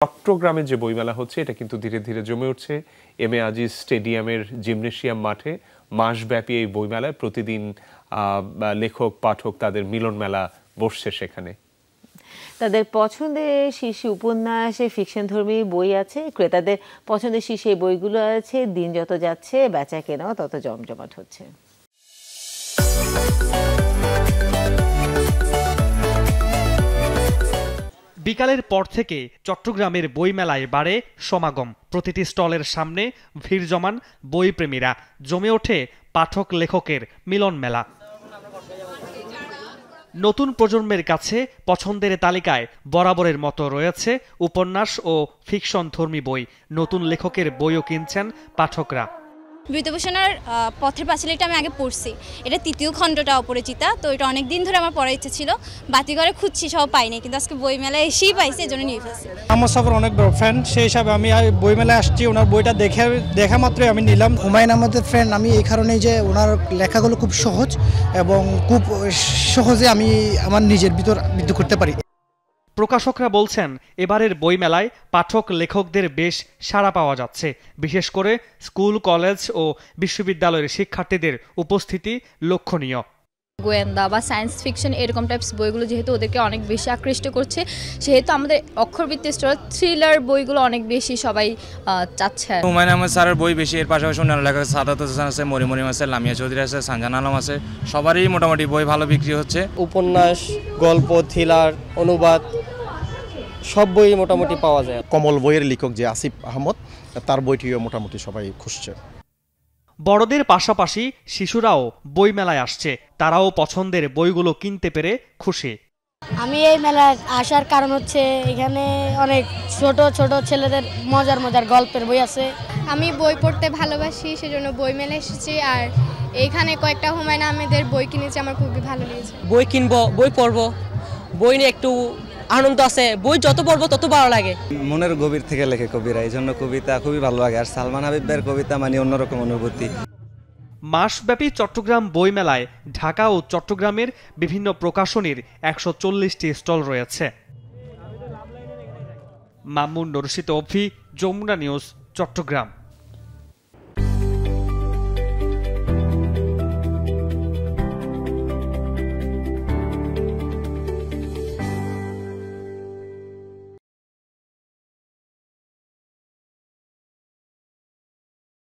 চট্টগ্রামে যে বইমেলা হচ্ছে এটা কিন্তু ধীরে ধীরে জমে উঠছে। এম এ আজিজ স্টেডিয়ামের জিমনেশিয়াম মাঠে মাসব্যাপী এই বইমেলায় প্রতিদিন লেখক পাঠক তাদের মিলন মেলা বসছে। সেখানে তাদের পছন্দের শীর্ষে উপন্যাস, ফিকশনধর্মী বই আছে, ক্রেতাদের পছন্দের শীর্ষে বইগুলো আছে। দিন যত যাচ্ছে বেচা কেনাও তত জমজমাট হচ্ছে। বিকালের পর থেকে চট্টগ্রামের বইমেলায় বাড়ে সমাগম। প্রতিটি স্টলের সামনে ভিড় জমান বইপ্রেমীরা। জমে ওঠে পাঠক লেখকের মিলন মেলা। নতুন প্রজন্মের কাছে পছন্দের তালিকায় বরাবরের মতো রয়েছে উপন্যাস ও ফিকশনধর্মী বই। নতুন লেখকের বইও কিনছেন পাঠকরা। বিভূতিভূষণের পথের পাঁচালীটা আমি আগে পড়ছি, এটা তৃতীয় খণ্ডটা অপরিচিতা, তো এটা অনেক দিন ধরে আমার পড়ার ইচ্ছে ছিল, বাতিঘরে খুঁজছি সব পাইনি, কিন্তু আজকে বইমেলায় এসেই পাইছি, এজন্য নিয়ে ফেলছি। আমার সফর অনেক বড় ফ্যান, সেই হিসাবে আমি বইমেলায় আসছি, ওনার বইটা দেখা মাত্রই আমি নিলাম। হুমায়ুন আহমেদের ফ্রেন্ড আমি এই কারণেই যে ওনার লেখাগুলো খুব সহজ এবং খুব সহজে আমি আমার নিজের ভিতর বিদ্যুৎ করতে পারি। প্রকাশকরা বলছেন এবারের বইমেলায় পাঠক লেখকদের বেশ সাড়া পাওয়া যাচ্ছে। বিশেষ করে স্কুল, কলেজ ও বিশ্ববিদ্যালয়ের শিক্ষার্থীদের উপস্থিতি লক্ষণীয়। গোয়েন্দা বা সায়েন্স ফিকশন এরকম টাইপস বইগুলো যেহেতু ওদেরকে অনেক বেশি আকৃষ্ট করছে, সেহেতু আমাদের অক্ষরভিত্তিক থ্রিলার বইগুলো অনেক বেশি সবাই চাচ্ছে। হুমায়ুন আহমেদ স্যারের বই বেশি, এর পাশাপাশি অন্যান্য লেখক সাদাত হোসেন আছে, মরিমরিম আছে, লামিয়া চৌধুরী আছে, সানজান আলম আছে, সবারই মোটামুটি বই ভালো বিক্রি হচ্ছে। উপন্যাস, গল্প, থ্রিলার, অনুবাদ সব বই মোটামুটি পাওয়া যায়। কমল বইয়ের লেখক যে আসিফ আহমদ, তার বইটিও মোটামুটি সবাই খুঁজছে। বড়দের পাশাপাশি শিশুরাও বইমেলায় আসছে। তারাও পছন্দের বইগুলো কিনতে পেরে খুশি। আমি এই মেলায় আসার কারণ হচ্ছে এখানে অনেক ছোট ছোট ছেলেদের মজার মজার গল্পের বই আছে। আমি বই পড়তে ভালোবাসি, সেজন্য বই মেলায় এসেছি, আর এখানে কয়েকটা হুমায়ুন আহমেদের বই কিনেছি, আমার খুবই ভালো লেগেছে। বই কিনবো, বই পড়বো, বই নিয়ে একটু আনন্দ আছে, বই যত পড়বো তত ভালো লাগে। মনের গভীর থেকে লেখে কবিরা, এই জন্য কবিতা খুবই ভালো লাগে। আর সালমান হাবিবের কবিতা মানে অন্যরকম অনুভূতি। মাসব্যাপী চট্টগ্রাম বইমেলায় ঢাকা ও চট্টগ্রামের বিভিন্ন প্রকাশনীর ১৪০টি স্টল রয়েছে। মামুন, রশিদ, অভি, যমুনা নিউজ, চট্টগ্রাম।